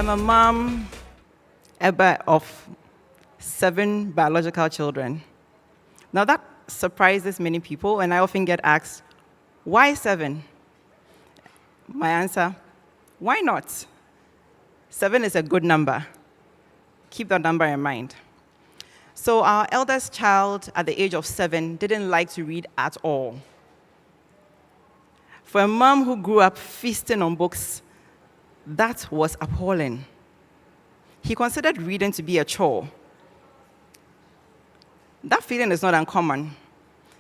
am a mom of 7 biological children. Now that surprises many people, and I often get asked, why 7? My answer, why not? 7 is a good number. Keep that number in mind. So our eldest child at the age of 7 didn't like to read at all. For a mom who grew up feasting on books, that was appalling. He considered reading to be a chore. That feeling is not uncommon.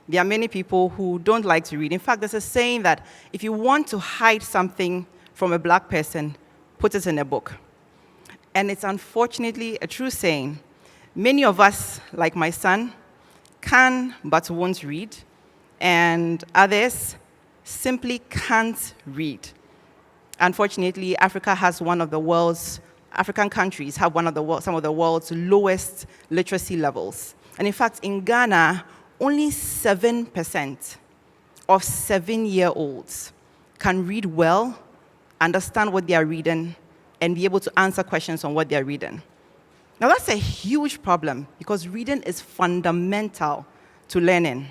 There are many people who don't like to read. In fact, there's a saying that if you want to hide something from a black person, put it in a book. And it's unfortunately a true saying. Many of us, like my son, can but won't read, and others simply can't read. Unfortunately, African countries have some of the world's lowest literacy levels. And in fact, in Ghana, only 7% of 7-year-olds can read well, understand what they are reading, and be able to answer questions on what they are reading. Now, that's a huge problem because reading is fundamental to learning.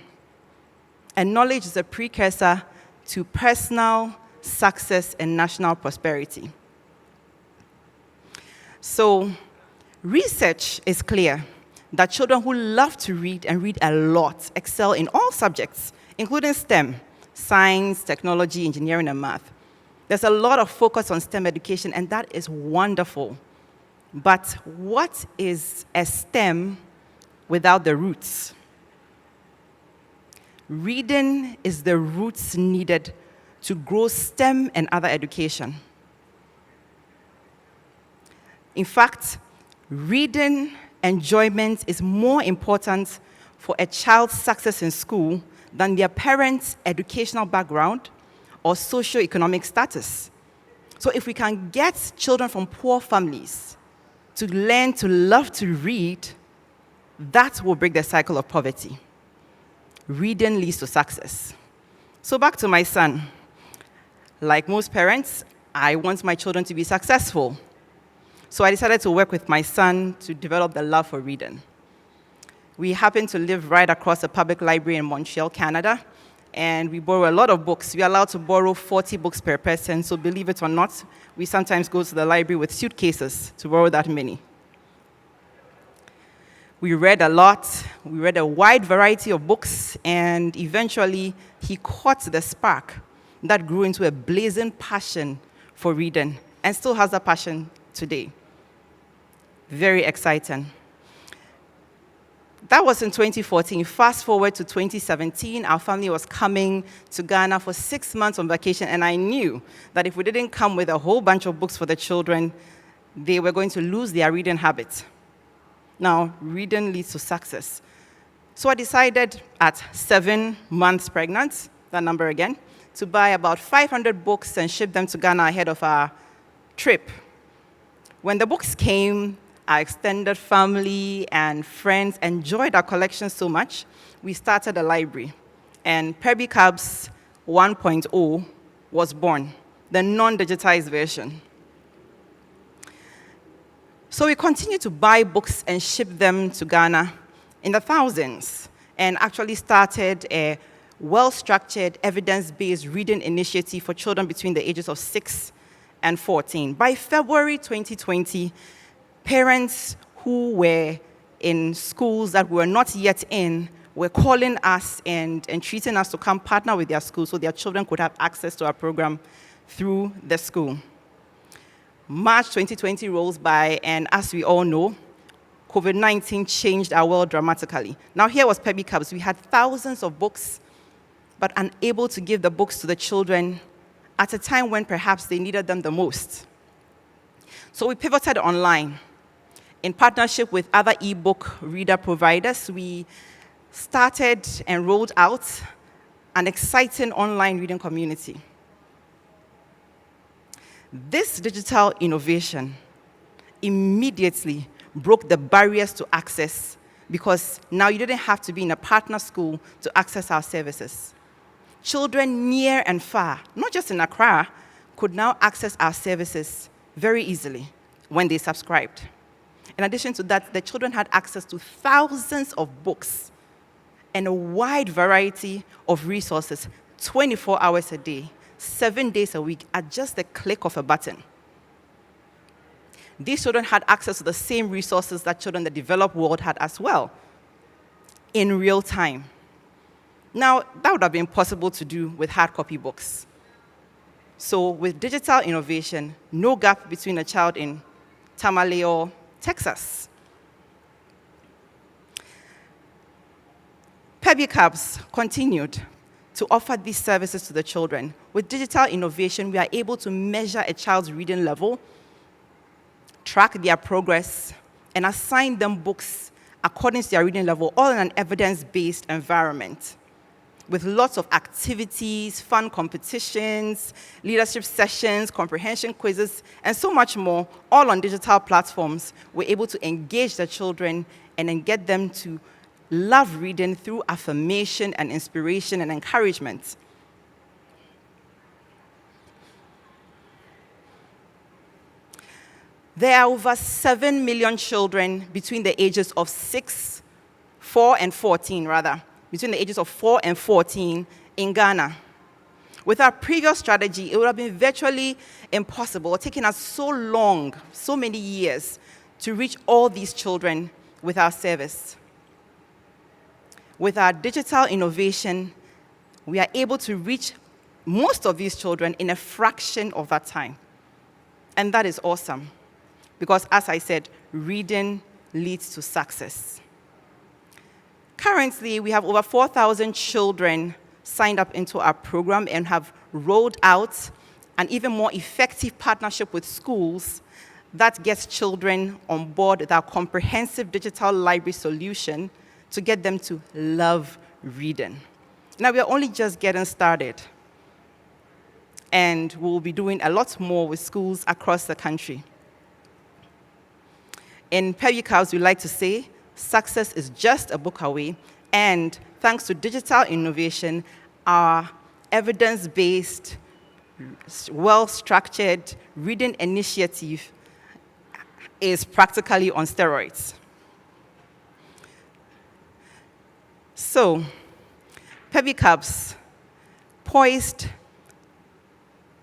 And knowledge is a precursor to personal success and national prosperity. So, research is clear that children who love to read and read a lot excel in all subjects, including STEM, science, technology, engineering, and math. There's a lot of focus on STEM education, and that is wonderful. But what is a STEM without the roots? Reading is the roots needed to grow STEM and other education. In fact, reading enjoyment is more important for a child's success in school than their parents' educational background or socioeconomic status. So if we can get children from poor families to learn to love to read, that will break the cycle of poverty. Reading leads to success. So back to my son. Like most parents, I want my children to be successful. So I decided to work with my son to develop the love for reading. We happen to live right across a public library in Montreal, Canada, and we borrow a lot of books. We are allowed to borrow 40 books per person, so believe it or not, we sometimes go to the library with suitcases to borrow that many. We read a lot. We read a wide variety of books, and eventually he caught the spark that grew into a blazing passion for reading, and still has that passion today. Very exciting. That was in 2014. Fast forward to 2017, our family was coming to Ghana for 6 months on vacation, and I knew that if we didn't come with a whole bunch of books for the children, they were going to lose their reading habit. Now, reading leads to success. So I decided at 7 months pregnant, that number again, to buy about 500 books and ship them to Ghana ahead of our trip. When the books came, our extended family and friends enjoyed our collection so much, we started a library. And Perbi Cubs 1.0 was born, the non-digitized version. So we continued to buy books and ship them to Ghana in the thousands, and actually started a well-structured, evidence-based reading initiative for children between the ages of 6 and 14. By February 2020, parents who were in schools that we were not yet in were calling us and entreating us to come partner with their school so their children could have access to our program through the school. March 2020 rolls by, and as we all know, COVID-19 changed our world dramatically. Now here was Perbi Cubs. We had thousands of books, but unable to give the books to the children at a time when perhaps they needed them the most. So we pivoted online. In partnership with other e-book reader providers, we started and rolled out an exciting online reading community. This digital innovation immediately broke the barriers to access because now you didn't have to be in a partner school to access our services. Children near and far, not just in Accra, could now access our services very easily. when they subscribed. In addition to that, the children had access to thousands of books and a wide variety of resources, 24 hours a day, 7 days a week, at just the click of a button. These children had access to the same resources that children in the developed world had as well, in real time. Now, that would have been possible to do with hard copy books. So with digital innovation, no gap between a child in Tamale or Texas. Perbi Cubs continued to offer these services to the children. With digital innovation, we are able to measure a child's reading level, track their progress, and assign them books according to their reading level, all in an evidence-based environment, with lots of activities, fun competitions, leadership sessions, comprehension quizzes, and so much more, all on digital platforms. We're able to engage the children and then get them to love reading through affirmation and inspiration and encouragement. There are over 7 million children between the ages of 4 and 14, between the ages of 4 and 14 in Ghana. With our previous strategy, it would have been virtually impossible, taking us so long, so many years, to reach all these children with our service. With our digital innovation, we are able to reach most of these children in a fraction of that time. And that is awesome, because as I said, reading leads to success. Currently, we have over 4,000 children signed up into our program and have rolled out an even more effective partnership with schools that gets children on board with our comprehensive digital library solution to get them to love reading. Now, we are only just getting started, and we'll be doing a lot more with schools across the country. In Perbi Cubs, we like to say, success is just a book away, and thanks to digital innovation, our evidence-based, well-structured reading initiative is practically on steroids. So, Perbi Cubs, poised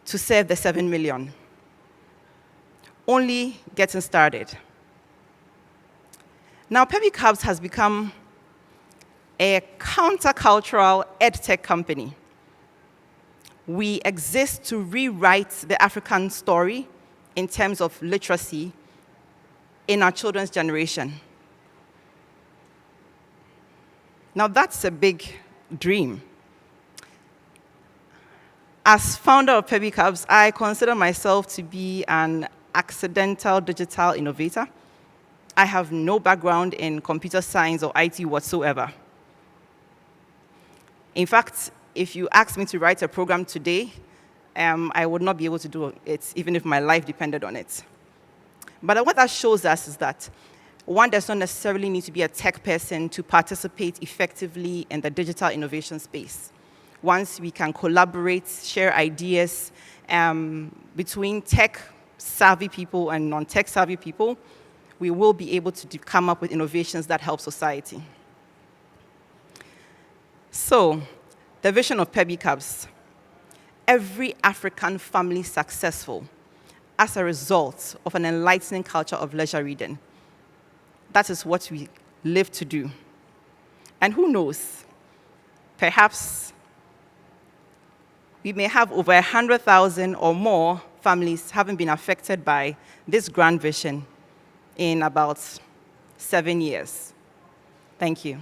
to serve the 7 million, only getting started. Now, Perbi Cubs has become a countercultural EdTech company. We exist to rewrite the African story in terms of literacy in our children's generation. Now, that's a big dream. As founder of Perbi Cubs, I consider myself to be an accidental digital innovator. I have no background in computer science or IT whatsoever. In fact, if you asked me to write a program today, I would not be able to do it, even if my life depended on it. But what that shows us is that one does not necessarily need to be a tech person to participate effectively in the digital innovation space. Once we can collaborate, share ideas between tech-savvy people and non-tech-savvy people, we will be able to come up with innovations that help society. So, the vision of Perbi Cubs: every African family successful as a result of an enlightening culture of leisure reading. That is what we live to do. And who knows, perhaps we may have over 100,000 or more families having been affected by this grand vision in about 7 years. Thank you.